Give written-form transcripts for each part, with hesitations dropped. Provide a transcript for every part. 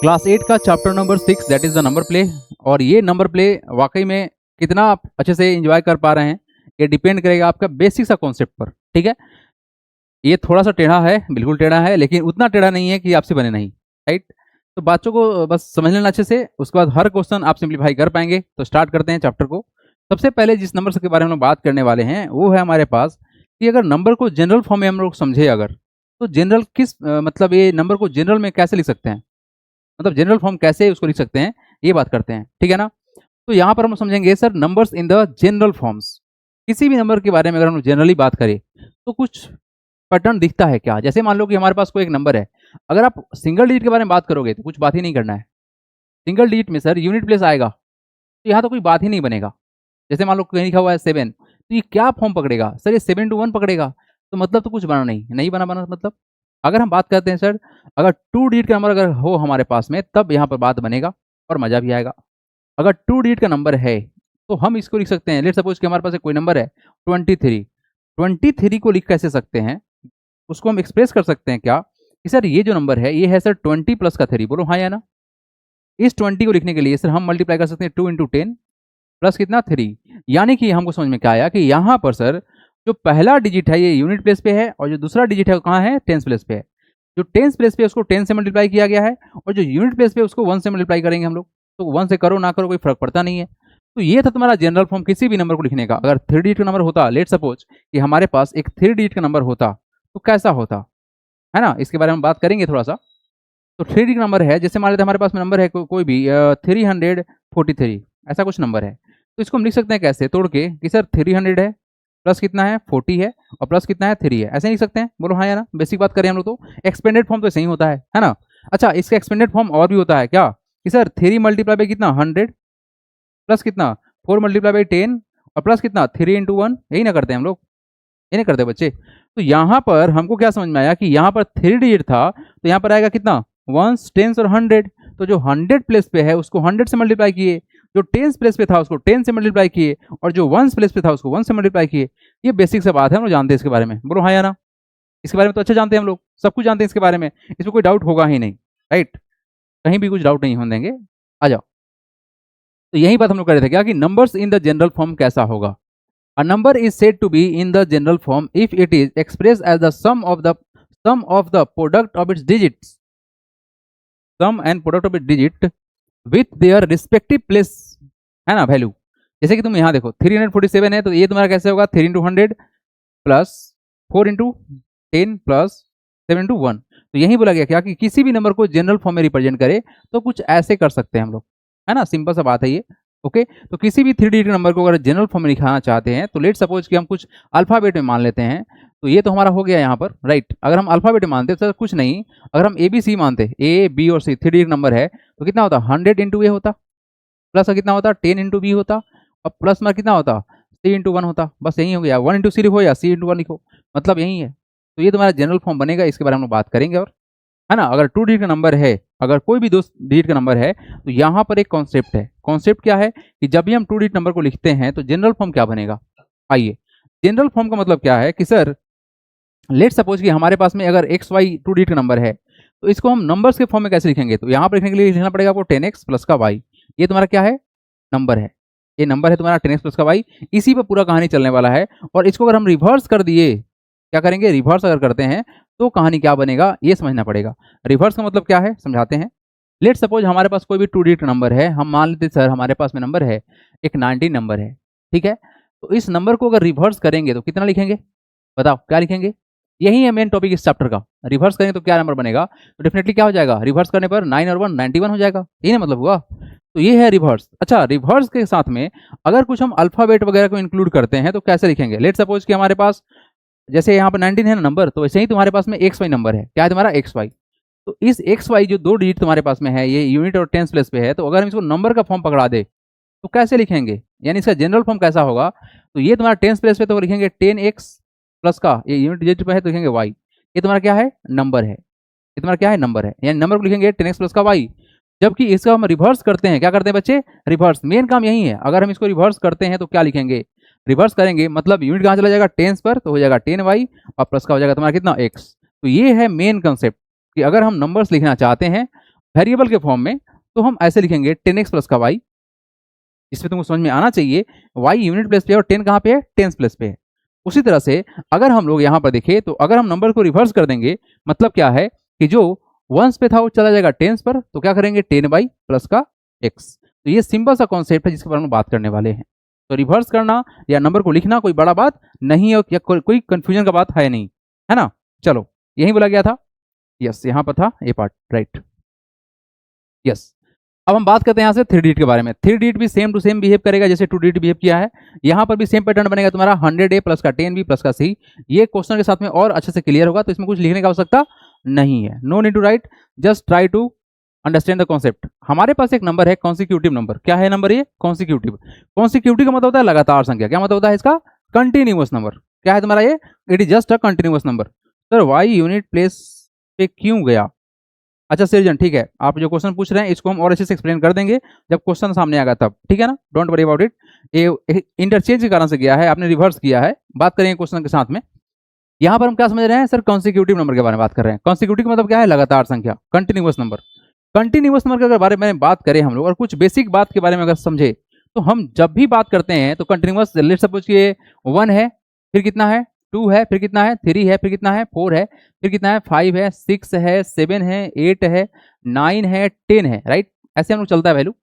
Class 8 का chapter number 6 that is the number play. और ये नंबर प्ले वाकई में कितना आप अच्छे से एंजॉय कर पा रहे हैं ये डिपेंड करेगा आपका बेसिक सा कॉन्सेप्ट पर। ठीक है, ये थोड़ा सा टेढ़ा है, बिल्कुल टेढ़ा है, लेकिन उतना टेढ़ा नहीं है कि आपसे बने नहीं। राइट, तो बच्चों को बस समझ लेना अच्छे से, उसके बाद हर क्वेश्चन आप सिंप्लीफाई कर पाएंगे। तो स्टार्ट करते हैं चैप्टर को। सबसे पहले जिस नंबर के बारे में हम बात करने वाले हैं वो है हमारे पास कि अगर नंबर को जनरल फॉर्म में हम लोग समझे अगर, तो जनरल किस मतलब ये नंबर को जनरल में कैसे लिख सकते हैं, मतलब जनरल फॉर्म कैसे उसको लिख सकते हैं, ये बात करते हैं। ठीक है ना, तो यहाँ पर हम समझेंगे sir numbers in the general forms. किसी भी नंबर के बारे में अगर हम जनरली बात करें तो कुछ पैटर्न दिखता है क्या। जैसे मान लो कि हमारे पास कोई एक नंबर है, अगर आप सिंगल डिजिट के बारे में बात करोगे तो कुछ बात ही नहीं करना है। सिंगल डिजिट में सर यूनिट प्लेस आएगा तो यहाँ तो कोई बात ही नहीं बनेगा। जैसे मान लो कहीं लिखा हुआ है 7, तो ये क्या फॉर्म पकड़ेगा सर, ये 7 to 1 पकड़ेगा, तो मतलब तो कुछ बना नहीं बना मतलब। अगर हम बात करते हैं सर, अगर 2 डिजिट का नंबर अगर हो हमारे पास में तब यहाँ पर बात बनेगा और मजा भी आएगा। अगर 2 डिजिट का नंबर है तो हम इसको लिख सकते हैं, लेट सपोज कि हमारे पास कोई नंबर है 23 को लिख कैसे सकते हैं, उसको हम एक्सप्रेस कर सकते हैं क्या कि सर ये जो नंबर है ये है सर 20 प्लस का 3। बोलो हाँ या ना। इस 20 को लिखने के लिए सर हम मल्टीप्लाई कर सकते हैं 2 इंटू 10 प्लस कितना 3। यानी कि हमको समझ में क्या आया कि यहाँ पर सर जो पहला डिजिट है ये यूनिट प्लेस पे है और जो दूसरा डिजिट है वो कहाँ है, टेंस प्लेस पे है। जो टेंस प्लेस पे उसको 10 से मल्टीप्लाई किया गया है और जो यूनिट प्लेस पे उसको 1 से मल्टीप्लाई करेंगे हम लोग। तो 1 से करो ना करो कोई फर्क पड़ता नहीं है। तो ये था तुम्हारा जनरल फॉर्म किसी भी नंबर को लिखने का। अगर 3 डिजिट का नंबर होता, लेट सपोज कि हमारे पास एक 3 डिजिट का नंबर होता तो कैसा होता है ना, इसके बारे में बात करेंगे थोड़ा सा। तो 3 डिजिट नंबर है, जैसे मान लेते हैं हमारे पास में नंबर है कोई भी 343 ऐसा कुछ नंबर है, तो इसको हम लिख सकते हैं कैसे तोड़ के कि सर 300 है प्लस कितना है 40 है और प्लस कितना है 3 है, ऐसे लिख सकते हैं। बोलो हाँ या ना। बेसिक बात करें हम लोग तो एक्सपेंडेड फॉर्म तो ऐसे ही होता है ना। अच्छा, इसका एक्सपेंडेड फॉर्म और भी होता है क्या कि सर 3 मल्टीप्लाई बाई कितना 100 प्लस कितना 4 मल्टीप्लाई बाई 10 और प्लस कितना 3 इंटू 1, यही ना करते हैं हम लोग, ये नहीं करते बच्चे। तो यहाँ पर हमको क्या समझ में आया कि यहाँ पर 3 डिजिट था तो यहाँ पर आएगा कितना 1s 10s और 100। तो जो 100 प्लेस पे है उसको 100 से मल्टीप्लाई किए, जो 10s प्लेस पे था उसको 10 से मल्टीप्लाई किए और जो 1s प्लेस पे था उसको 1 से मल्टीप्लाई किए। ये बेसिक से बात है, हम लोग जानते हैं इसके बारे में। बोलो हाँ या ना। इसके बारे में तो अच्छा जानते हैं हम लोग, सब कुछ जानते हैं इसके बारे में, इसमें कोई डाउट होगा ही नहीं। राइट, कहीं भी कुछ डाउट नहीं होने देंगे। आ जाओ, तो यही बात हम लोग कर रहे थे क्या कि numbers in the general form कैसा होगा। A number is said to be in the general form if it is expressed as the sum of the product of its digits, sum and product of its digit with their respective place, है ना, value. जैसे कि तुम यहाँ देखो 347 है तो ये तुम्हारा कैसे होगा 3 into 100 plus 4 into 10 plus 7 into 1। तो यही बोला गया क्या कि किसी भी नंबर को जनरल फॉर्म में रिप्रेजेंट करे तो कुछ ऐसे कर सकते हैं हम लोग, है ना। सिंपल सा बात है ये। ओके, तो किसी भी 3 डिजिट नंबर को अगर जनरल फॉर्म में लिखाना चाहते हैं तो लेट सपोज कि हम कुछ अल्फाबेट में मान लेते हैं। तो ये तो हमारा हो गया यहाँ पर। राइट, अगर हम अल्फाबेट में मानते तो कुछ नहीं, अगर हम ABC मानते, A B और C 3 डिजिट नंबर है तो कितना होता 100 इंटू A होता, प्लस कितना होता 10 इंटू B होता और प्लस में कितना होता C इंटू 1 होता। बस यही हो गया, 1 इंटू C लिखो या C इंटू 1 लिखो, मतलब यही है। तो ये तुम्हारा जनरल फॉर्म बनेगा, इसके बारे में हम बात करेंगे और, है ना। अगर 2 डिजिट का नंबर है, अगर कोई भी 2 डिजिट का नंबर है तो यहाँ पर एक कॉन्सेप्ट है। कॉन्सेप्ट क्या है कि जब भी हम 2 डिजिट नंबर को लिखते हैं तो जनरल फॉर्म क्या बनेगा। आइए, जनरल फॉर्म का मतलब क्या है कि सर लेट सपोज कि हमारे पास में अगर XY 2 डिजिट का नंबर है तो इसको हम नंबर्स के फॉर्म में कैसे लिखेंगे। तो यहाँ पर लिखने के लिए लिखना पड़ेगा आपको 10x प्लस का y। ये तुम्हारा क्या है, नंबर है, ये नंबर है तुम्हारा 10x प्लस का y। इसी पर पूरा कहानी चलने वाला है। और इसको अगर हम रिवर्स कर दिए, क्या करेंगे, रिवर्स अगर करते हैं तो कहानी क्या बनेगा ये समझना पड़ेगा। रिवर्स का मतलब क्या है समझाते हैं। लेट सपोज हमारे पास कोई भी 2 डिजिट नंबर है, हम मान लेते सर हमारे पास में नंबर है एक 19 नंबर है, ठीक है। तो इस नंबर को अगर रिवर्स करेंगे तो कितना लिखेंगे, बताओ क्या लिखेंगे। यही है मेन टॉपिक इस चैप्टर का। रिवर्स करेंगे तो क्या नंबर बनेगा, तो डेफिनेटली क्या हो जाएगा, रिवर्स करने पर 9 और 1 91 हो जाएगा, यही ना मतलब हुआ। तो ये है रिवर्स। अच्छा, रिवर्स के साथ में अगर कुछ हम अल्फाबेट वगैरह को इंक्लूड करते हैं तो कैसे लिखेंगे। लेट सपोज कि हमारे पास जैसे यहाँ पर 19 है ना नंबर, तो वैसे ही तुम्हारे पास में XY नंबर है, क्या है तुम्हारा XY। तो इस XY जो 2 डिजिट तुम्हारे पास में है ये यूनिट और टेंस प्लेस पे है, तो अगर हम इसको नंबर का फॉर्म पकड़ा दे तो कैसे लिखेंगे, यानी इसका जनरल फॉर्म कैसा होगा। तो ये तुम्हारा टेंस प्लेस पे तो लिखेंगे 10x प्लस का, ये यूनिट डिजिट पे है तो लिखेंगे y। ये तुम्हारा क्या है, नंबर है, ये तुम्हारा क्या है, नंबर है, यानी नंबर को लिखेंगे 10x प्लस का y। जबकि इसका हम रिवर्स करते हैं, क्या करते हैं बच्चे, रिवर्स। मेन काम यही है। अगर हम इसको रिवर्स करते हैं तो क्या लिखेंगे, रिवर्स करेंगे मतलब यूनिट कहाँ चला जाएगा टेंस पर, तो हो जाएगा 10y और प्लस का हो जाएगा तुम्हारा कितना x। तो ये है मेन कंसेप्ट कि अगर हम नंबर्स लिखना चाहते हैं वेरिएबल के फॉर्म में तो हम ऐसे लिखेंगे 10x प्लस का y। इसमें तुमको समझ में आना चाहिए y यूनिट प्लेस पे है और 10 कहाँ पे है, टेंस प्लेस पे है। उसी तरह से अगर हम लोग यहाँ पर देखें तो अगर हम नंबर को रिवर्स कर देंगे, मतलब क्या है कि जो वंस पे था वो चला जाएगा टेंस पर, तो क्या करेंगे 10 प्लस का x। तो ये सिंपल सा कॉन्सेप्ट है जिसके बारे में बात करने वाले हैं। तो रिवर्स करना या नंबर को लिखना कोई बड़ा बात नहीं है या कोई कंफ्यूजन का बात है नहीं, है ना। चलो यही बोला गया था, यस यहाँ पर था ये पार्ट, राइट, यस। अब हम बात करते हैं यहाँ से 3 डिजिट के बारे में। 3 डिजिट भी सेम टू सेम बिहेव करेगा जैसे 2 डिजिट बिहेव किया है। यहाँ पर भी सेम पैटर्न बनेगा तुम्हारा 100A प्लस का 10B प्लस का C। ये क्वेश्चन के साथ में और अच्छे से क्लियर होगा, तो इसमें कुछ लिखने की आवश्यकता नहीं है। No need to write, just try to understand the concept. हमारे पास एक नंबर है कॉन्सिक्यूटिव नंबर। क्या है नंबर ये, कॉन्सिक्यूटिव। कॉन्सिक्यूटिव का मतलब होता है लगातार संख्या। क्या मतलब होता है इसका, कंटिन्यूअस नंबर। क्या है तुम्हारा ये, it is just a continuous number. Sir why unit place पे क्यों गया। अच्छा सृजन, ठीक है, आप जो क्वेश्चन पूछ रहे हैं इसको हम और अच्छे से एक्सप्लेन कर देंगे जब क्वेश्चन सामने आएगा तब, ठीक है ना, डोंट वरी अबाउट इट। ये इंटरचेंज के कारण से गया है, आपने रिवर्स किया है। बात करेंगे क्वेश्चन के साथ में। यहाँ पर हम क्या समझ रहे हैं सर, कॉन्सिक्यूटिव नंबर के बारे में बात कर रहे हैं। कॉन्सिक्यूटिव का मतलब क्या है, लगातार संख्या, कंटिन्यूअस नंबर। कंटिन्यूअस नंबर के बारे में बात करें हम लोग और कुछ बेसिक बात के बारे में अगर समझे, तो हम जब भी बात करते हैं तो कंटिन्यूअस, लेट्स सपोज कि 1 है, फिर कितना है 2 है, फिर कितना है 3 है, फिर कितना है 4 है, फिर कितना है 5 है, 6 है, 7 है, 8 है, 9 है, 10 है, राइट। ऐसे हम लोग चलता है वैल्यू।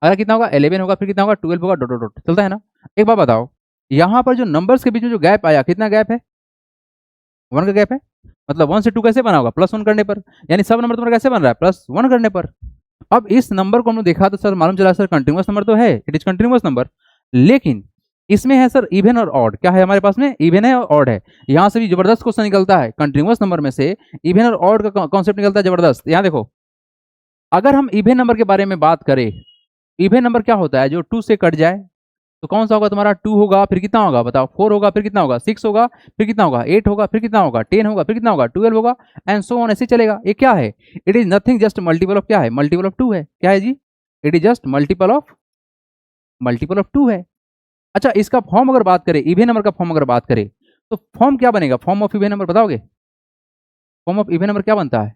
अगर कितना होगा 11 होगा, फिर कितना होगा 12 होगा, डॉट डॉट डॉट चलता है ना। एक बात बताओ, यहाँ पर जो नंबर्स के बीच में जो गैप आया, कितना गैप है, 1 का गैप है। मतलब 1 से 2 कैसे बना होगा, +1 करने पर। यानी सब नंबर तुम्हारा कैसे बन रहा है, +1 करने पर। अब इस नंबर को हमने देखा तो सर मालूम चला सर कंटिन्यूअस नंबर तो है, इट इज कंटिन्यूअस नंबर, लेकिन इसमें है सर इवन और ऑड। क्या है हमारे पास में, इवन है और ऑड है। यहां से भी जबरदस्त क्वेश्चन निकलता है, कंटिन्यूअस नंबर में से इवन और ऑड का कॉन्सेप्ट निकलता है जबरदस्त। यहां देखो, अगर हम इवन नंबर के बारे में बात करें, इवन नंबर क्या होता है, जो 2 से कट जाए, तो कौन सा होगा तुम्हारा, 2 होगा, फिर कितना होगा बताओ, 4 होगा, फिर कितना होगा, 6 होगा, फिर कितना होगा, 8 होगा, फिर कितना होगा, 10 होगा, फिर कितना होगा, 12 होगा, एंड सो ऑन, ऐसे चलेगा। ये क्या है, it is nothing just multiple of, क्या है, मल्टीपल ऑफ 2 है। क्या है जी, it is just multiple of 2 है। अच्छा, इसका फॉर्म अगर बात करें, इवन नंबर का फॉर्म अगर बात करें, तो फॉर्म क्या बनेगा, फॉर्म ऑफ इवन नंबर बताओगे, फॉर्म ऑफ इवन नंबर क्या बनता है,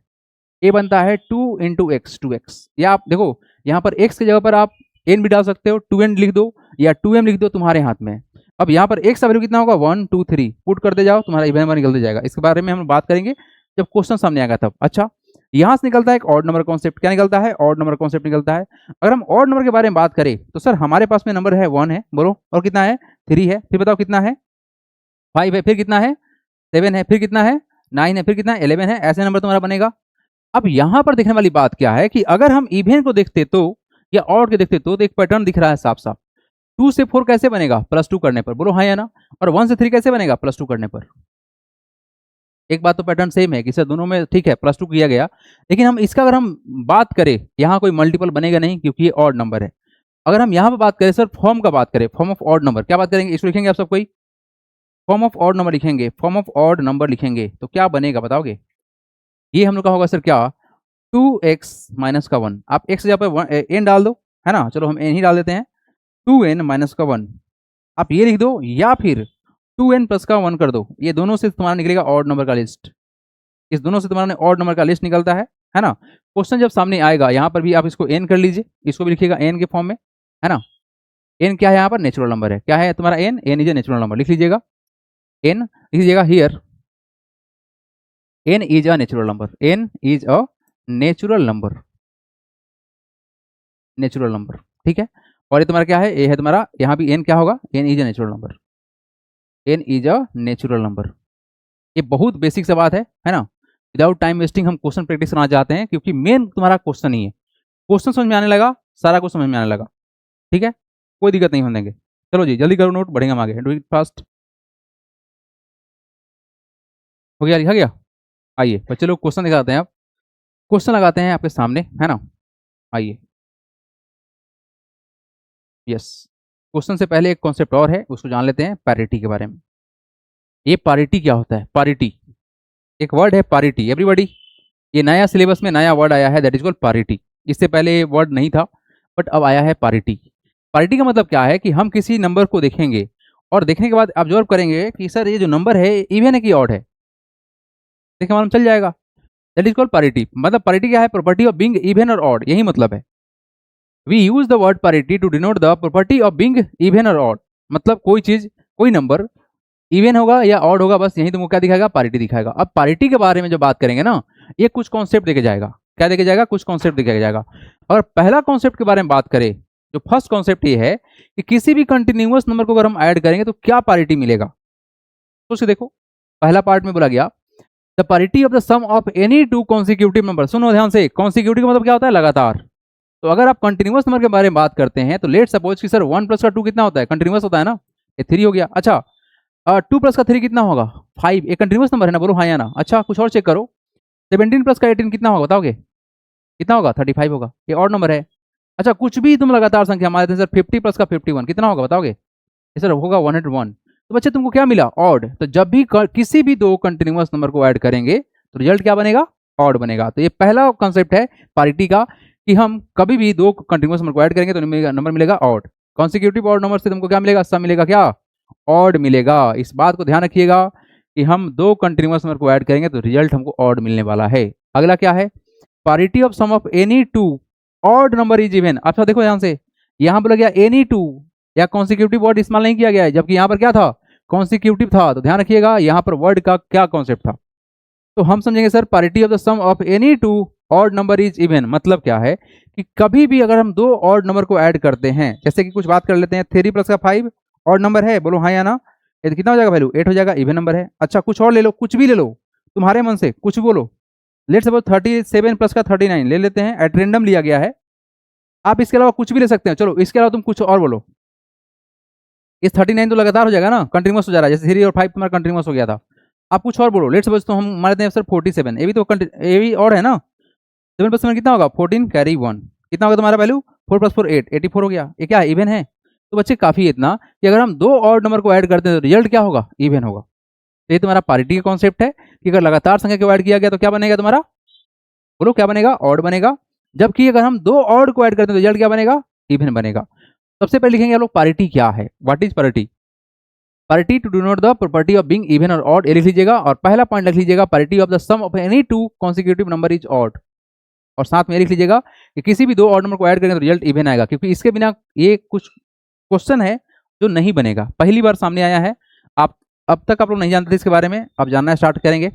ए बनता है 2 इंटू एक्स, 2x। या आप देखो यहाँ पर x की जगह पर आप n भी डाल सकते हो, 2n लिख दो या 2m लिख दो, तुम्हारे हाथ में। अब यहाँ पर x का वैल्यू कितना होगा, 1 2 3, पुट करते जाओ, तुम्हारा इवन नंबर निकलते जाएगा। इसके बारे में हम बात करेंगे जब क्वेश्चन सामने आएगा तब। अच्छा, यहाँ से निकलता है एक ऑड नंबर कॉन्सेप्ट। क्या निकलता है, ऑड नंबर कॉन्सेप्ट निकलता है। अगर हम ऑड नंबर के बारे में बात करें तो सर हमारे पास में नंबर है 1 है, बोलो, और कितना है 3 है, फिर बताओ कितना है 5 है, फिर कितना है 7 है, फिर कितना है 9 है, फिर कितना है 11 है। ऐसे नंबर तुम्हारा बनेगा। अब यहां पर देखने वाली बात क्या है कि अगर हम इवन को देखते तो या ऑड को देखते तो एक पैटर्न दिख रहा है साफ साफ। 2 से 4 कैसे बनेगा, +2 करने पर, बोलो हाँ या ना। और 1 से 3 कैसे बनेगा, +2 करने पर। एक बात तो पैटर्न सेम है कि सर दोनों में ठीक है +2 किया गया, लेकिन हम इसका अगर हम बात करें, यहाँ कोई मल्टीपल बनेगा नहीं क्योंकि ये ऑड नंबर है। अगर हम यहाँ पर बात करें सर फॉर्म का बात करें, फॉर्म ऑफ ऑड नंबर, क्या बात करेंगे, इसको लिखेंगे आप सब कोई, फॉर्म ऑफ ऑड नंबर लिखेंगे, फॉर्म ऑफ ऑड नंबर लिखेंगे तो क्या बनेगा बताओगे। ये हम लोग का होगा सर क्या, 2x माइनस का 1। आप x जगह पर n डाल दो, है ना, चलो हम n ही डाल देते हैं, 2n माइनस का 1 आप ये लिख दो, या फिर 2n प्लस का 1 कर दो। ये दोनों से तुम्हारा निकलेगा ऑड नंबर का लिस्ट। इस दोनों से तुम्हारा ऑड नंबर का लिस्ट निकलता है ना। क्वेश्चन जब सामने आएगा यहाँ पर भी आप इसको n कर लीजिए, इसको भी लिखिएगा n के फॉर्म में, है ना। n क्या है यहाँ पर, नेचुरल नंबर है। क्या है तुम्हारा n is a natural number, लिख लीजिएगा n, लिख लीजिएगा here n is a natural number, n is a natural number, natural number, ठीक है। और ये तुम्हारा क्या है, ये है तुम्हारा, यहाँ भी n क्या होगा, n is a natural number, n is a natural number. ये बहुत बेसिक सा बात है ना। विदाउट टाइम वेस्टिंग हम क्वेश्चन प्रैक्टिस करना चाहते हैं क्योंकि मेन तुम्हारा क्वेश्चन ही है। क्वेश्चन समझ में आने लगा, सारा कुछ समझ में आने लगा, ठीक है, कोई दिक्कत नहीं होने देंगे। चलो जी जल्दी करो नोट, बढ़ेंगे हम आगे, डू इट फास्ट। हो गया, लिखा गया। आइए बच्चे लोग क्वेश्चन दिखाते हैं, आप क्वेश्चन लगाते हैं आपके सामने, है ना। आइए, यस, क्वेश्चन से पहले एक कॉन्सेप्ट और है, उसको जान लेते हैं, पैरिटी के बारे में। ये पैरिटी क्या होता है, पैरिटी एक वर्ड है, पैरिटी एवरीबॉडी। ये नया सिलेबस में नया वर्ड आया है, दैट इज कॉल्ड पैरिटी। इससे पहले ये वर्ड नहीं था, बट अब आया है पैरिटी। पैरिटी का मतलब क्या है कि हम किसी नंबर को देखेंगे और देखने के बाद ऑब्जर्व करेंगे कि सर ये जो नंबर है इवन है कि ऑड है, देखिए मालूम चल जाएगा। That is called parity. मतलब पैरिटी क्या है? प्रॉपर्टी ऑफ बीइंग इवन और ऑड, यही मतलब है। We use the word parity to denote the property of being even और ऑड। मतलब कोई चीज, कोई नंबर इवन होगा या ऑड होगा, बस यही तुमको क्या दिखाएगा? पैरिटी दिखाएगा। अब पैरिटी के बारे में जो बात करेंगे ना, ये कुछ कॉन्सेप्ट देके जाएगा। क्या देके जाएगा? कुछ कॉन्सेप्ट देके जाएगा। और पहला कॉन्सेप्ट के बारे में बात करें, जो फर्स्ट कॉन्सेप्ट ये है कि किसी भी कंटिन्यूअस नंबर को अगर हम ऐड करेंगे तो क्या पैरिटी मिलेगा। तो देखो, पहला पार्ट में बोला गया the parity of the sum of any two consecutive number. सुनो ध्यान से, कॉन्सिक्यूटिव मतलब क्या होता है? लगातार। तो अगर आप कंटिन्यूअस नंबर के बारे में बात करते हैं तो लेट सपोज कि सर 1 प्लस का 2 कितना होता है? कंटिन्यूअस होता है ना, ये 3 हो गया। अच्छा 2 प्लस का 3 कितना होगा? 5। ये कंटिन्यूअस नंबर है ना, बोलो हाँ या ना। अच्छा कुछ और चेक करो, 17 प्लस का 18 कितना होगा? बताओगे कितना होगा? 35 होगा। ये और नंबर है। अच्छा कुछ भी तुम लगातार संख्या मान लेते हैं सर, 50 प्लस का 51 कितना होगा? बताओगे? ये सर होगा 101। तो बच्चे तुमको क्या मिला? ऑड। तो जब भी किसी भी दो कंटिन्यूअस नंबर को ऐड करेंगे तो रिजल्ट क्या बनेगा? ऑड बनेगा। तो ये पहला कॉन्सेप्ट है पैरिटी का कि हम कभी भी दो कंटिन्यूअस नंबर को ऐड करेंगे तो नंबर मिलेगा ऑड। कॉन्सिक्यूटिव ऑड नंबर से तुमको क्या मिलेगा? सब मिलेगा क्या? ऑड मिलेगा। इस बात को ध्यान रखिएगा कि हम दो कंटिन्यूअस नंबर को ऐड करेंगे तो रिजल्ट हमको ऑड मिलने वाला है। अगला क्या है? Parity of sum of any two odd number is even. अच्छा देखो ध्यान से, यहां बोला गया एनी टू या कॉन्सिक्यूटिव वर्ड इस्तेमाल नहीं किया गया है, जबकि यहां पर क्या था? कॉन्सिक्यूटिव था। तो ध्यान रखिएगा यहां पर वर्ड का क्या कॉन्सेप्ट था। तो हम समझेंगे sir parity of the sum of any two odd number is even. मतलब क्या है कि कभी भी अगर हम दो ऑड नंबर को ऐड करते हैं, जैसे कि कुछ बात कर लेते हैं, 3 प्लस का 5 ऑड नंबर है, बोलो हाँ या ना। ये तो कितना हो जाएगा? वैल्यू 8 हो जाएगा, इवन नंबर है। अच्छा कुछ और ले लो, कुछ भी ले लो, तुम्हारे मन से कुछ बोलो। लेट्स सपोज 37 प्लस का 39 ले लेते हैं, एट रेंडम लिया गया है। आप इसके अलावा कुछ भी ले सकते हैं। चलो इसके अलावा तुम कुछ और बोलो। इस 39 तो लगातार हो जाएगा ना, कंटिन्यूअस हो जा रहा है, जैसे 3 और 5 तुम्हारा कंटिन्यूअस हो गया था। आप कुछ और बोलो। लेट्स सपोज तो हम मान लेते हैं सर 47, ये भी तो ये भी और है ना। 7 प्लस 7 कितना होगा? 14 कैरी 1 कितना होगा तुम्हारा वैल्यू? 4 प्लस 4 8, 84 हो गया। ये क्या इवन है? तो बच्चे काफी है इतना कि अगर हम दो ऑड नंबर को ऐड करते हैं तो रिजल्ट क्या होगा? इवन होगा। तो ये तुम्हारा पैरिटी का कॉन्सेप्ट है कि अगर लगातार संख्या को ऐड किया गया तो क्या बनेगा तुम्हारा? बोलो क्या बनेगा? ऑड बनेगा। जबकि अगर हम दो ऑड को ऐड करते हैं तो रिजल्ट क्या बनेगा? इवन बनेगा। सबसे पहले लिखेंगे आप लोग पैरिटी क्या है। What is parity? Parity to denote the property of being even और ऑड, ये लिख लीजिएगा। और पहला पॉइंट लिख लीजिएगा parity of the sum of any two consecutive number is odd. और साथ में लिख लीजिएगा कि किसी भी दो ऑड नंबर को ऐड करें तो रिजल्ट इवन आएगा, क्योंकि इसके बिना ये कुछ क्वेश्चन है जो नहीं बनेगा, पहली बार सामने आया है। आप अब तक आप लोग नहीं जानते थे इसके बारे में, अब जानना स्टार्ट करेंगे।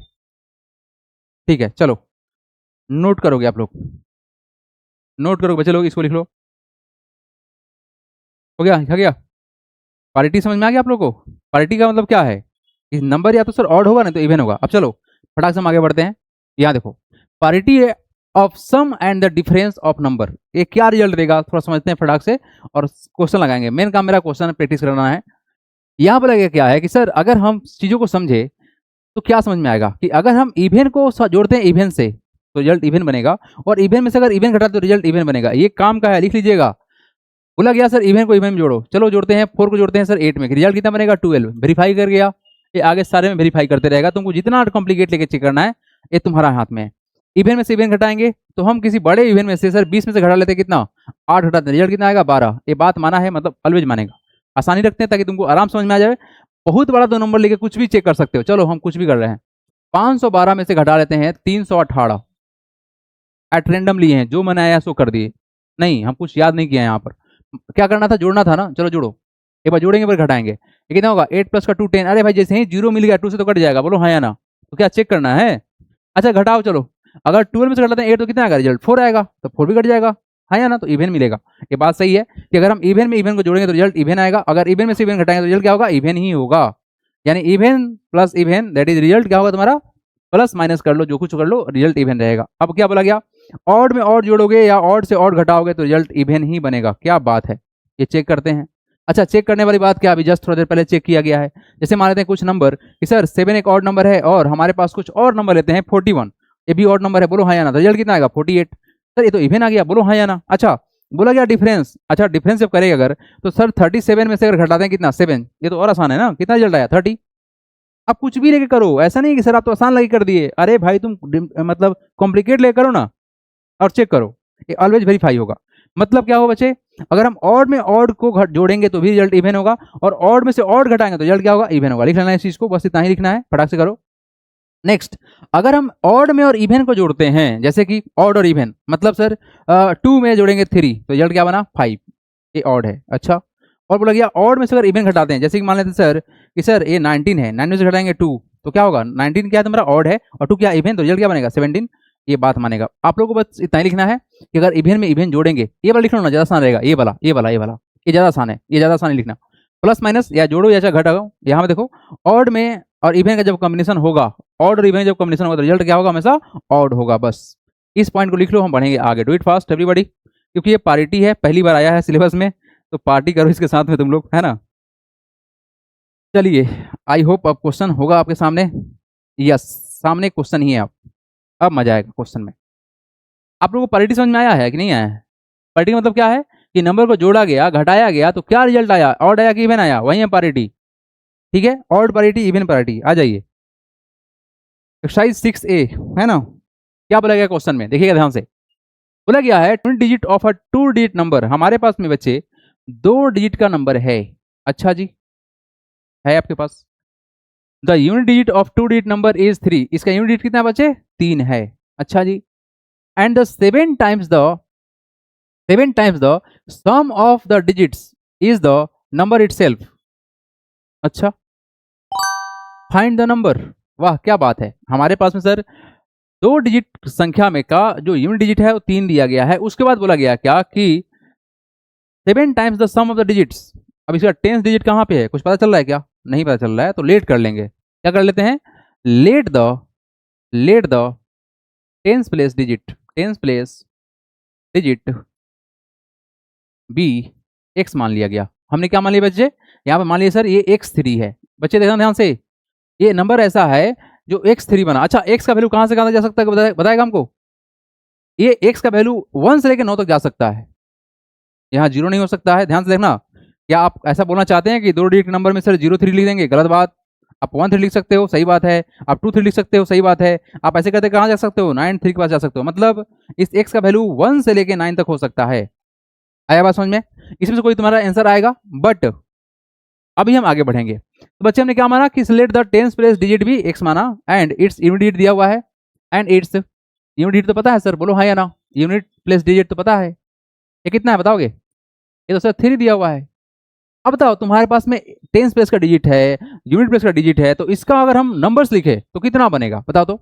ठीक है चलो, नोट करोगे आप लोग, नोट करोगे बच्चे लोग, इसको लिख लो। हो गया? पैरिटी समझ में आ गया आप लोग को? पैरिटी का मतलब क्या है कि नंबर या तो सर ऑड होगा नहीं तो इवन होगा। अब चलो फटाक से हम आगे बढ़ते हैं। यहाँ देखो, parity of sum and the difference of number, ये क्या रिजल्ट देगा थोड़ा समझते हैं फटाक से, और क्वेश्चन लगाएंगे। मेन काम मेरा क्वेश्चन प्रैक्टिस करना है। यहाँ पर लगे क्या है कि सर अगर हम चीजों को समझे तो क्या समझ में आएगा कि अगर हम इवन को जोड़ते हैं इवन से तो रिजल्ट इवन बनेगा, और इवन में से अगर इवन घटा तो रिजल्ट इवन बनेगा। ये काम का है, लिख लीजिएगा। बोला गया सर इवन को इवन में जोड़ो, चलो जोड़ते हैं। 4 को जोड़ते हैं सर 8 में, रिजल्ट कितना बनेगा? 12। वेरीफाई कर गया, ये आगे सारे में वेरीफाई करते रहेगा। तुमको जितना कॉम्प्लिकेट लेके चेक करना है ये तुम्हारा हाथ में है। इवन में से इवन घटाएंगे तो हम किसी बड़े इवन में से सर 20 में से घटा लेते हैं, कितना? 8 घटाते हैं, रिजल्ट कितना आएगा? 12। ये बात माना है, मतलब ऑलवेज मानेगा। आसानी रखते हैं ताकि तुमको आराम समझ में आ जाए। बहुत बड़ा दो नंबर लेके कुछ भी चेक कर सकते हो। चलो हम कुछ भी कर रहे हैं। 512 में से घटा लेते हैं 318, एट रेंडम लिए हैं, जो मैंने आया सो कर दिए। नहीं, हम कुछ याद नहीं किया यहाँ पर। क्या करना था? जोड़ना था ना। चलो जोड़ो, एक बार जोड़ेंगे फिर घटाएंगे। ये कितना होगा? 8 प्लस का 2 10। अरे भाई जैसे ही 0 मिल गया 2 से तो कट जाएगा, बोलो हाँ या ना। तो क्या चेक करना है? अच्छा घटाओ, चलो अगर 12 में से घटाते हैं 8 तो कितना आएगा? रिजल्ट 4 आएगा, तो 4 भी कट जाएगा, हाँ या ना। तो इवन मिलेगा। ये बात सही है कि अगर हम इवन में इवन को जोड़ेंगे तो रिजल्ट इवन आएगा, अगर इवन में से इवन घटाएंगे तो रिजल्ट क्या होगा? इवन ही होगा। यानी even plus even that is result क्या होगा तुम्हारा? प्लस माइनस कर लो, जो कुछ कर लो, रिजल्ट इवन रहेगा। अब क्या बोला गया? ऑड में ऑड जोड़ोगे या ऑड से ऑड घटाओगे तो रिजल्ट इवन ही बनेगा। क्या बात है, ये चेक करते हैं। अच्छा चेक करने वाली बात क्या, अभी जस्ट थोड़ी देर पहले चेक किया गया है। जैसे मान लेते हैं कुछ नंबर कि सर 7 एक ऑड नंबर है और हमारे पास कुछ और नंबर लेते हैं 41, ये भी ऑड नंबर है, बोलो हाँ या ना। रिजल्ट कितना आएगा? 48। सर ये तो इवन आ गया, बोलो हाँ या ना। अच्छा बोला गया डिफरेंस। अच्छा डिफरेंस जब करेगा अगर तो सर 37 में से अगर घटाते हैं कितना? 7, ये तो और आसान है ना। कितना रिजल्ट आया? 30। आप कुछ भी लेके करो, ऐसा नहीं कि सर आप तो आसान लगे कर दिए। अरे भाई तुम मतलब कॉम्प्लिकेट लेके करो ना और चेक करो, ये ऑलवेज वेरीफाई होगा। मतलब क्या होगा बच्चे? अगर हम ऑड में ऑड को जोड़ेंगे तो भी रिजल्ट इवन होगा, और ऑड में से ऑड घटाएंगे तो रिजल्ट क्या होगा? इवन होगा। लिख लेना इस चीज को, बस इतना ही लिखना है, फटाक से करो। नेक्स्ट, अगर हम ऑड में और इवन को जोड़ते हैं, जैसे कि ऑड और इवन, मतलब सर 2 में जोड़ेंगे 3 तो रिजल्ट क्या बना 5, ये ऑड है। अच्छा, और बोला गया ऑड में से अगर इवन घटाते हैं, जैसे कि मान लेते हैं सर कि सर ये 19 है, 9 में से घटाएंगे 2 तो क्या होगा, 19 क्या है तुम्हारा ऑड है और 2 क्या इवन, तो रिजल्ट क्या बनेगा 17। ये बात मानेगा। आप लोगों को बस इतना ही लिखना है कि अगर इवन में इवन जोड़ेंगे, ये वाला लिख लो ना, ज़्यादा आसान रहेगा, ये वाला ये वाला ये वाला, ये ज़्यादा आसान है, ये ज़्यादा आसान है लिखना। प्लस माइनस या जोड़ो या घटाओ, यहाँ पे देखो ऑड में और इवन का जब कॉम्बिनेशन होगा, ऑड और इवन जब कॉम्बिनेशन होगा तो रिजल्ट क्या होगा, हमेशा ऑड होगा। बस इस पॉइंट को लिख लो, हम बढ़ेंगे आगे। डू इट फास्ट एवरीबॉडी, क्योंकि ये पार्टी है, पहली बार आया है सिलेबस में, तो पार्टी करो इसके साथ में तुम लोग, है ना। चलिए, आई होप अब क्वेश्चन होगा आपके सामने। यस, सामने क्वेश्चन ही है। अब मजा आएगा क्वेश्चन में। आप लोगों को पार्टी समझ में आया है कि नहीं आया है? पार्टी का मतलब क्या है कि नंबर को जोड़ा गया, घटाया गया, तो क्या रिजल्ट आया, ऑड आया कि इवन आया, वही है पार्टी। ठीक है, ऑड पार्टी इवन पार्टी। आ जाइए एक्सरसाइज 6A, है ना। क्या बोला गया क्वेश्चन में, देखिएगा ध्यान से। बोला गया है 20 digit of a 2 digit number, हमारे पास में बच्चे 2 डिजिट का नंबर है। अच्छा जी, है आपके पास। The unit digit of 2 digit number is 3, इसका यूनिट डिजिट कितना बच्चे 3 है। अच्छा जी, and the 7 times the sum of the digits is the number itself. अच्छा, फाइंड द नंबर। वाह क्या बात है, हमारे पास में सर 2 डिजिट संख्या में का जो यूनिट डिजिट है वो 3 दिया गया है। उसके बाद बोला गया क्या कि 7 times the sum of the digits. अब इसका 10th डिजिट कहाँ पे है, कुछ पता चल रहा है क्या? नहीं पता चल रहा है, तो लेट कर लेंगे। क्या कर लेते हैं, let the 10th place digit be x मान लिया गया। हमने क्या मान लिया बच्चे, यहाँ पे मान लिया सर ये x3 है। बच्चे देखना ध्यान से, ये नंबर ऐसा है जो x3 बना। अच्छा, x का वैल्यू कहाँ से कहाँ जा सकता है, बताएगा हमको। ये x का वैल्यू 1 से लेकर 9 तक जा सकता है, यहाँ 0 नहीं हो सकता है। ध्यान से देखना, क्या आप ऐसा बोलना चाहते हैं कि 2 डिजिट नंबर में सर 0 3 लिख देंगे? गलत बात। आप 1 3 लिख सकते हो, सही बात है। आप 2 3 लिख सकते हो, सही बात है। आप ऐसे कहते कहाँ जा सकते हो, 9 3 के पास जा सकते हो। मतलब इस x का वैल्यू 1 से लेकर 9 तक हो सकता है। आया बात समझ में? इसमें से कोई तुम्हारा आंसर आएगा, बट अभी हम आगे बढ़ेंगे। तो बच्चे हमने क्या माना कि late the 10th place digit भी x माना, एंड इट्स यूनिट डिजिट दिया हुआ है, एंड इट्स यूनिट डिजिट तो पता है सर, बोलो हाँ या ना। यूनिट प्लेस डिजिट तो पता है, ये कितना है बताओगे? ये तो सर 3 दिया हुआ है। अब बताओ, तुम्हारे पास में 10th प्लेस का डिजिट है, यूनिट प्लेस का डिजिट है, तो इसका अगर हम नंबर्स लिखे तो कितना बनेगा बताओ तो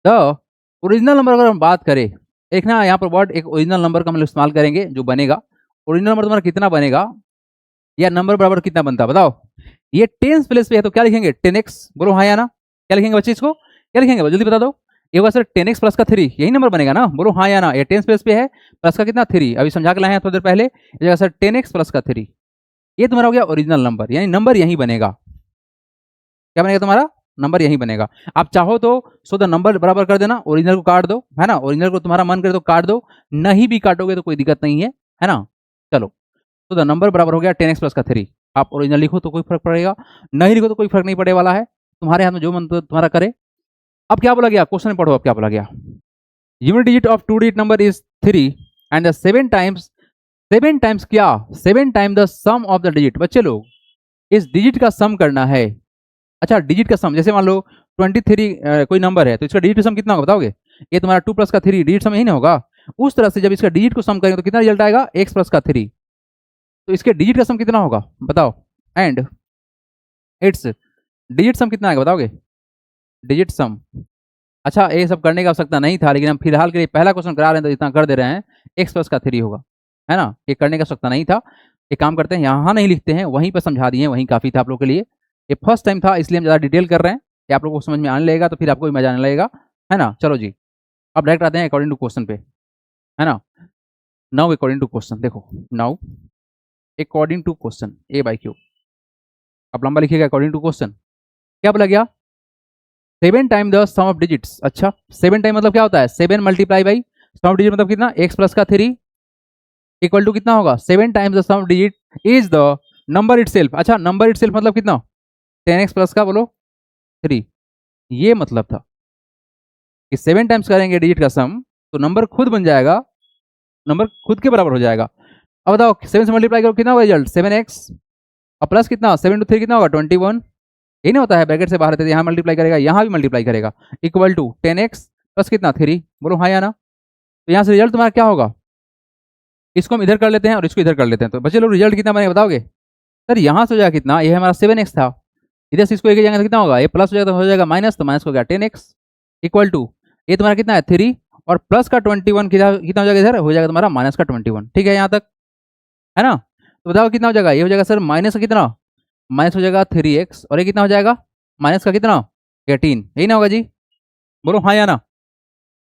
द ओरिजिनल नंबर अगर हम बात करें, एक ना यहाँ पर वर्ड एक ओरिजिनल नंबर का हम इस्तेमाल करेंगे जो बनेगा। ओरिजिनल नंबर तुम्हारा कितना बनेगा, या नंबर बराबर कितना बनता है बताओ। ये 10th प्लेस पे है तो क्या लिखेंगे 10x, बोलो हाँ या ना। क्या लिखेंगे बच्चे इसको, क्या लिखेंगे जल्दी बता दो। ये होगा सर 10x प्लस का 3, यही नंबर बनेगा ना, बोलो हाँ या ना। ये 10th प्लेस पे है, प्लस का कितना 3, अभी समझा के लाए हैं थोड़ी देर पहले। ये जगह सर 10x प्लस का 3, ये तुम्हारा हो गया ओरिजिनल नंबर, यानी नंबर यही बनेगा। क्या बनेगा तुम्हारा, नंबर यही बनेगा। आप चाहो तो सो द नंबर बराबर कर देना, ओरिजिनल को काट दो, है ना। ओरिजिनल को तुम्हारा मन करे तो काट दो, नहीं भी काटोगे तो कोई दिक्कत नहीं है ना। चलो, तो द नंबर बराबर हो गया 10x प्लस का 3। आप ओरिजिनल लिखो तो कोई फर्क पड़ेगा, नहीं लिखो तो कोई फर्क नहीं पड़े वाला है, तुम्हारे हाथ में जो मन तो तुम्हारा करे। अब क्या बोला गया क्वेश्चन में पढ़ो, अब क्या बोला गया। Unit digit of 2 digit number is 3 and the 7 times क्या, 7 time the sum of the digit. बच्चे लोग, इस डिजिट का सम करना है। अच्छा, डिजिट का सम, जैसे मान लो 23 कोई नंबर है तो इसका डिजिट का सम कितना होगा बताओगे। ये तुम्हारा 2 प्लस का 3 डिजिट सम यही ना होगा। उस तरह से जब इसका डिजिट को सम करेंगे तो कितना रिजल्ट आएगा, x प्लस का 3। तो इसके डिजिट का सम कितना होगा बताओ, एंड इट्स डिजिट सम कितना आएगा बताओगे, डिजिट सम। अच्छा, ये सब करने की आवश्यकता नहीं था, लेकिन हम फिलहाल के लिए पहला क्वेश्चन करा रहे हैं तो इतना कर दे रहे हैं, x प्लस का 3 होगा, है ना। ये करने की आवश्यकता नहीं था। एक काम करते हैं, यहाँ नहीं लिखते हैं, वहीं पर समझा दिए, वहीं काफ़ी था आप लोग के लिए। ये फर्स्ट टाइम था इसलिए हम ज़्यादा डिटेल कर रहे हैं, ये आप लोगों को समझ में आने लगेगा तो फिर आपको भी मजा आने लगेगा, है ना। चलो जी, अब डायरेक्ट आते हैं अकॉर्डिंग टू क्वेश्चन पे, है ना। नाउ अकॉर्डिंग टू क्वेश्चन, देखो now according to question A by Q. अब लंबा लिखिएगा अकॉर्डिंग टू क्वेश्चन। क्या बोला गया, 7 time the sum of digits. अच्छा, 7 टाइम मतलब क्या होता है, 7 multiply by sum of digit मतलब कितना, x प्लस का 3 इक्वल टू कितना होगा, 7 times the sum of digit is the number itself. अच्छा, नंबर इटसेल्फ मतलब कितना, 10x प्लस का बोलो 3। ये मतलब था कि 7 टाइम्स करेंगे डिजिट का सम तो नंबर खुद बन जाएगा, नंबर खुद के बराबर हो जाएगा। अब बताओ 7 से मल्टीप्लाई करो कितना होगा रिजल्ट, 7x, और प्लस कितना 7 टू 3 कितना होगा 21, ये नहीं होता है ब्रैकेट से बाहर रहते, यहाँ मल्टीप्लाई करेगा, यहाँ भी मल्टीप्लाई करेगा, इक्वल टू 10x प्लस कितना 3, बोलो हाँ या ना। तो यहाँ से रिजल्ट तुम्हारा क्या होगा, इसको हम इधर कर लेते हैं और इसको इधर कर लेते हैं, तो बच्चे लोग रिजल्ट कितना बनेगा बताओगे। सर यहाँ से हो जाएगा कितना, ये हमारा 7x था, इधर से इसको एक जाएगा तो कितना होगा, ये प्लस हो जाएगा तो हो जाएगा माइनस, तो माइनस हो गया 10x इक्वल टू ये तुम्हारा कितना है 3 और प्लस का 21 कितना हो जाएगा, इधर हो जाएगा तुम्हारा माइनस का 21। ठीक है यहाँ तक है ना। तो बताओ कितना हो जाएगा, ये हो जाएगा सर माइनस का कितना, माइनस हो जाएगा 3x और ये कितना हो जाएगा माइनस का कितना 18, यही ना होगा जी, बोलो हाँ या ना।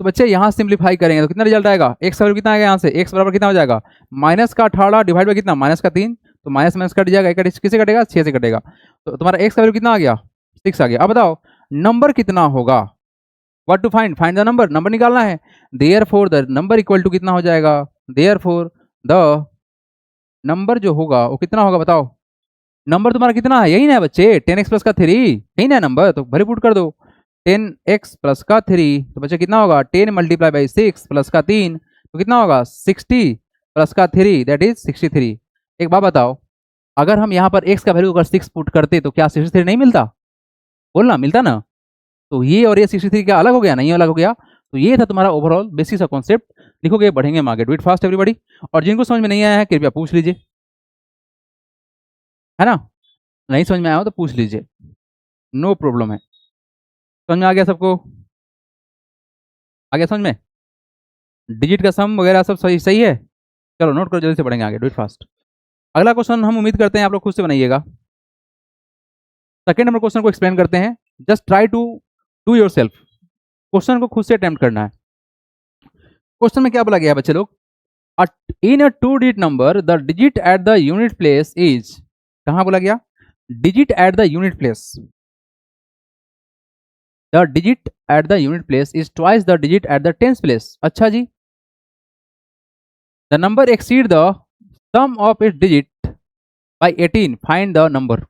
तो बच्चे यहाँ सिंप्लीफाई करेंगे तो कितना रिजल्ट आएगा, x बराबर कितना आएगा, यहाँ से x बराबर कितना हो जाएगा माइनस का 18 डिवाइड बाई कितना माइनस का 3, तो माइनस माइनस कट जाएगा, किससे कटेगा 6 से कटेगा, तो तुम्हारा x का वैल्यू कितना आ गया 6 आ गया। अब बताओ नंबर कितना होगा, what to find, find the number, number निकालना है। Therefore the number equal to कितना हो जाएगा, देयरफॉर द नंबर जो होगा वो कितना होगा बताओ, नंबर तुम्हारा कितना है यही ना बच्चे 10x प्लस का 3, यही ना नंबर, तो भरी पुट कर दो 10x प्लस का 3, तो बच्चे कितना होगा 10 मल्टीप्लाई बाई 6 प्लस का 3, तो कितना होगा 60 प्लस का 3 दैट इज 63। एक बात बताओ, अगर हम यहाँ पर x का वैल्यू अगर 6 पुट करते तो क्या 63 नहीं मिलता, बोलना मिलता ना। तो ये और ये 63 क्या अलग हो गया, नहीं अलग हो गया। तो ये था तुम्हारा ओवरऑल बेसिक सा कॉन्सेप्ट, लिखोगे बढ़ेंगे हम आगे, डू इट फास्ट एवरीबॉडी। और जिनको समझ में नहीं आया है कृपया पूछ लीजिए, है ना, नहीं समझ में आया हो तो पूछ लीजिए, नो प्रॉब्लम है। समझ में आ गया सबको, आ गया समझ में, डिजिट का सम वगैरह सब सही सही है। चलो नोट करो, जल्दी से बढ़ेंगे आगे, डू इट फास्ट। अगला क्वेश्चन हम उम्मीद करते हैं आप लोग खुद से बनाइएगा। सेकेंड नंबर क्वेश्चन को एक्सप्लेन करते हैं, just try to do yourself, question को खुद से अटेम्प्ट करना है। क्वेश्चन में क्या बोला गया है बच्चे लोग, in a 2 digit number the digit at the unit place is, कहां बोला गया, digit at the unit place, the digit at the unit place is twice the digit at the tens place. अच्छा जी, the number exceed the sum of its digit by 18, find the number,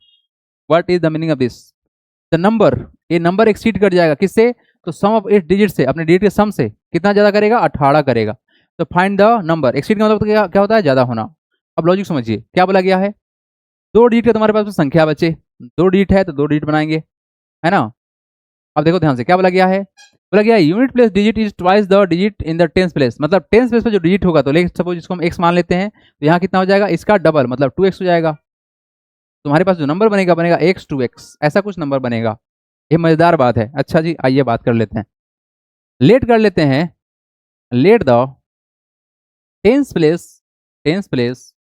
what is the meaning of this. The number, ये number exceed कर जाएगा किससे, तो सम of its digit से, अपने digit के सम से कितना ज्यादा करेगा 18 करेगा, तो फाइंड द नंबर, एक्सीड का मतलब तो क्या होता है ज्यादा होना। अब लॉजिक समझिए क्या बोला गया है, 2 डिजिट का तुम्हारे पास संख्या बचे, 2 डिजिट है तो 2 डिजिट बनाएंगे, है ना। अब देखो ध्यान से क्या बोला गया है, बोला गया unit place digit is twice the digit in the tens place, मतलब टेंस प्लेस पे जो डिजिट होगा, तो लेट सपोज इसको हम x मान लेते हैं, तो यहाँ कितना हो जाएगा इसका डबल मतलब 2x हो जाएगा, तुम्हारे पास जो नंबर बनेगा बनेगा x 2x, ऐसा कुछ नंबर बनेगा। ये मजेदार बात है। अच्छा जी आइए बात कर लेते हैं, लेट कर लेते हैं, let the tens place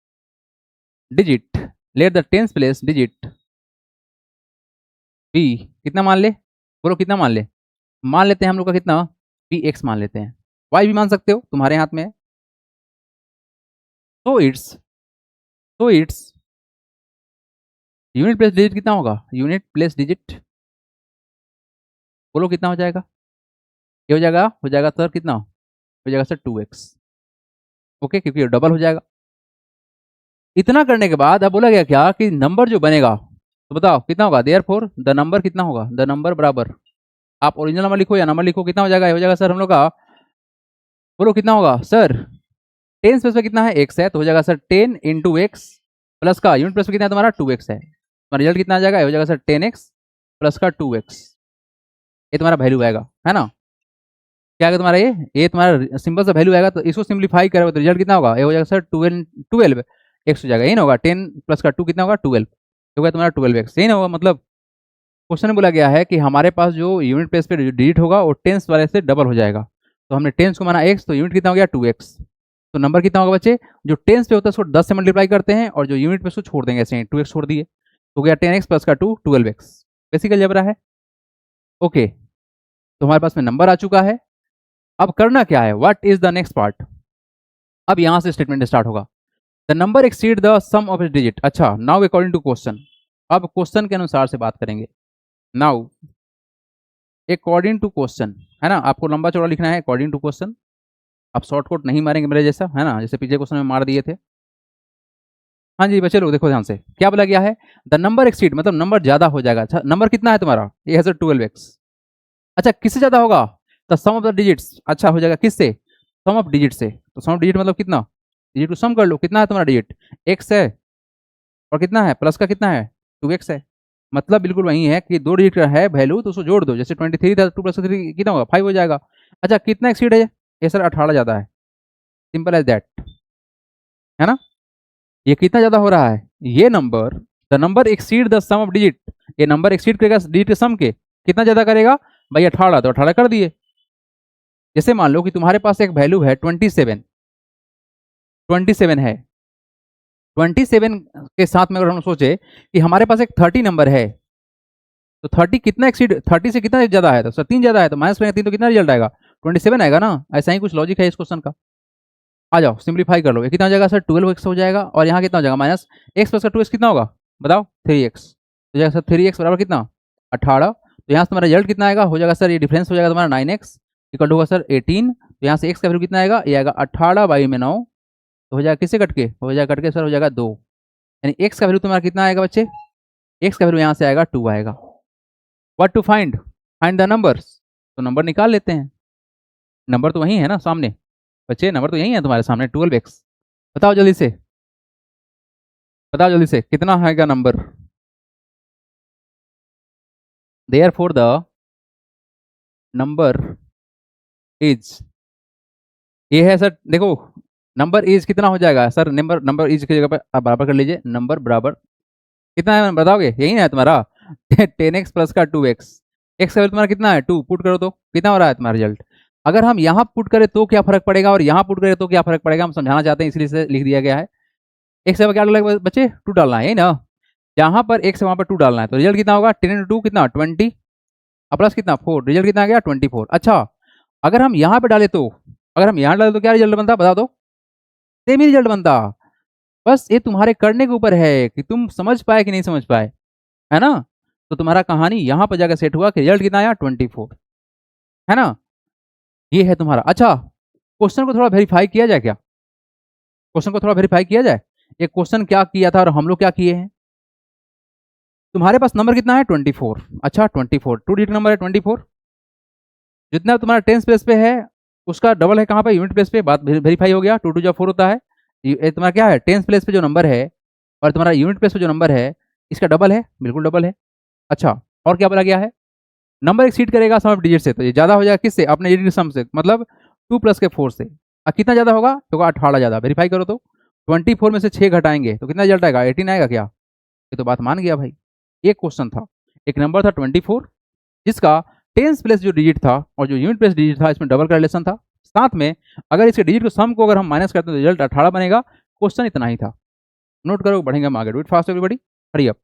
digit, let the tens place digit be, कितना मान ले, बोलो कितना मान ले, मान लेते हैं हम लोग का कितना px मान लेते हैं, y भी मान सकते हो तुम्हारे हाथ में है। तो इट्स यूनिट प्लेस डिजिट कितना होगा, यूनिट प्लेस डिजिट बोलो कितना हो जाएगा, ये हो जाएगा सर कितना हो जाएगा सर 2x, ओके क्योंकि ये डबल हो जाएगा। इतना करने के बाद अब बोला गया क्या कि नंबर जो बनेगा, तो बताओ कितना होगा, देयरफॉर द नंबर कितना होगा, द नंबर बराबर, आप ओरिजिनल नंबर लिखो या नंबर लिखो, कितना हो जाएगा, हो जाएगा सर हम लोग का, बोलो कितना होगा सर, 10 स्पेस पे कितना है x है, तो हो जाएगा सर 10 इंटू एक्स प्लस का यूनिट प्लस पे कितना है तुम्हारा 2x है, तो रिजल्ट कितना आ जाएगा, हो जाएगा सर 10x प्लस का 2x, ये तुम्हारा वैल्यू आएगा, है ना। क्या आएगा तुम्हारा, ये तुम्हारा सिंपल सा वैल्यू आएगा, तो इसको सिंप्लीफाई करोगे तो रिजल्ट कितना होगा, ये हो जाएगा सर 12 एक्स हो जाएगा, यही ना होगा 10 प्लस का 2 कितना होगा 12, हो गया तुम्हारा 12x, यही ना होगा। मतलब क्वेश्चन में बोला गया है कि हमारे पास जो यूनिट प्लेस पे डिजिट होगा वो टेंस वाले से डबल हो जाएगा, तो हमने टेंस को माना x, तो यूनिट कितना हो गया 2x, तो नंबर कितना होगा बच्चे, जो टेंस पे होता है उसको 10 से मल्टीप्लाई करते हैं और जो यूनिट पे उसको छोड़ देंगे, ऐसे 2x छोड़ दिए, तो हो गया 10x प्लस का 2 12x, बेसिकल जबरा है। ओके तो हमारे पास में नंबर आ चुका है, अब करना क्या है, what is the next part, अब यहां से स्टेटमेंट स्टार्ट होगा, the number exceed the sum of its digit. अच्छा नाउ अकॉर्डिंग टू क्वेश्चन, अब क्वेश्चन के अनुसार से बात करेंगे, नाउ अकॉर्डिंग टू क्वेश्चन, है ना, आपको लंबा चौड़ा लिखना है अकॉर्डिंग टू क्वेश्चन, आप शॉर्टकट नहीं मारेंगे मेरे जैसा, है ना, जैसे पीछे क्वेश्चन में मार दिए थे। हाँ जी बच्चे लोग देखो ध्यान से क्या बोला गया है, द नंबर एक्सीड मतलब नंबर ज्यादा हो जाएगा। अच्छा नंबर कितना है तुम्हारा, ये है सर 12x, अच्छा किससे ज्यादा होगा, the sum of the digits, अच्छा हो जाएगा किससे, सम ऑफ डिजिट से, तो सम ऑफ डिजिट मतलब कितना, डिजिट को सम कर लो, कितना है तुम्हारा डिजिट x है और कितना है प्लस का कितना है 2x है, मतलब बिल्कुल वही है कि 2 डिजिट का है वैल्यू तो उसको जोड़ दो, जैसे 23 था 2 + 3 कितना होगा 5 हो जाएगा। अच्छा कितना एक्सीड है ये सर 18 ज़्यादा है, सिंपल एज दैट, है ना। ये कितना ज़्यादा हो रहा है, ये number, the number exceed the sum of digit, ये नंबर एक्सीड करेगा डिजिट के सम के, कितना ज़्यादा करेगा भाई 18, तो 18 कर दिए। जैसे मान लो कि तुम्हारे पास एक वैल्यू है 27 है, 27 के साथ में अगर हम सोचे कि हमारे पास एक 30 नंबर है, तो 30 कितना एक्सीड, 30 से कितना ज़्यादा है, तो 3 ज़्यादा है, तो माइनस करेंगे 3 तो कितना रिजल्ट आएगा 27 आएगा ना। ऐसा ही कुछ लॉजिक है इस क्वेश्चन का। आ जाओ सिंप्लीफाई कर लो, ये कितना हो जाएगा सर 12x हो जाएगा, और यहाँ कितना हो जाएगा माइनस एक्स प्लस का 2x कितना होगा बताओ 3x, तो जाएगा सर 3x बराबर कितना 18, तो यहाँ से तुम्हारा रिजल्ट कितना आएगा, हो जाएगा सर ये डिफरेंस हो जाएगा तुम्हारा 9x इक्वल टू होगा सर 18, तो यहाँ से x का वैल्यू कितना आएगा, ये आएगा 18/9, तो हो जाएगा किससे कट के, हो जाएगा कट के सर हो जाएगा 2, यानी x का वैल्यू तुम्हारा कितना आएगा बच्चे, x का वैल्यू यहाँ से आएगा 2 आएगा। What to find, find the numbers, तो नंबर निकाल लेते हैं, नंबर तो वही है ना सामने बच्चे, नंबर तो यही है तुम्हारे सामने 12x, बताओ जल्दी से, बताओ जल्दी से कितना आएगा number. Therefore the number is, ये है सर देखो नंबर इज कितना हो जाएगा सर, नंबर इज की जगह पर आप बराबर कर लीजिए, नंबर बराबर कितना है बताओगे, यही ना है तुम्हारा 10x प्लस का 2x, x का वैल्यू तुम्हारा कितना है 2, पुट करो तो कितना हो रहा है तुम्हारा रिजल्ट। अगर हम यहाँ पुट करें तो क्या फर्क पड़ेगा और यहाँ पुट करें तो क्या फर्क पड़ेगा, हम समझाना चाहते हैं इसलिए से लिख दिया गया है। x से क्या डालना है बच्चे 2 डालना है, यही ना, जहाँ पर x है वहाँ पर 2 डालना है, तो रिजल्ट कितना होगा 10 × 2 कितना 20 और प्लस कितना 4, रिजल्ट कितना आ गया 24। अच्छा अगर हम यहाँ पे डाले तो, अगर हम यहाँ डाले तो क्या रिजल्ट बनता बता दो, सेम ही रिजल्ट बनता, बस ये तुम्हारे करने के ऊपर है कि तुम समझ पाए कि नहीं समझ पाए, है ना। तो तुम्हारा कहानी यहाँ पर जाकर सेट हुआ कि रिजल्ट कितना आया 24, है ना, ये है तुम्हारा। अच्छा क्वेश्चन को थोड़ा वेरीफाई किया जाए क्या, क्वेश्चन को थोड़ा वेरीफाई किया जाए, एक क्वेश्चन क्या किया था और हम लोग क्या किए हैं। तुम्हारे पास नंबर कितना है 24, अच्छा 24 2 डिजिट नंबर है 24, जितना तुम्हारा टेंस प्लेस पे है उसका डबल है कहाँ पे यूनिट प्लेस पे, बात वेरीफाई हो गया, 2 × 2 = 4 होता है, ये तुम्हारा क्या है टेंस प्लेस पे जो नंबर है और तुम्हारा यूनिट प्लेस पे जो नंबर है इसका डबल है, बिल्कुल डबल है। अच्छा और क्या बोला गया है, नंबर एक्सीड करेगा सम ऑफ डिजिट से, तो ये ज्यादा हो जाएगा किससे, अपने डिजिट सम से, मतलब 2 + 4 से, कितना ज्यादा होगा तो 18 ज्यादा, वेरीफाई करो तो 24 में से 6 घटाएंगे तो कितना रिजल्ट आएगा 18 आएगा क्या, ये तो बात मान गया भाई। एक क्वेश्चन था, एक नंबर था 24 जिसका टेंस प्लेस जो डिजिट था और जो यूनिट प्लेस डिजिट था इसमें डबल का रिलेशन था, साथ में अगर इसके डिजिट को सम को अगर हम माइनस करते हैं तो रिजल्ट 18 बनेगा। क्वेश्चन इतना ही था, नोट करो, बढ़ेंगे हम आगे, do it fast everybody, hurry up.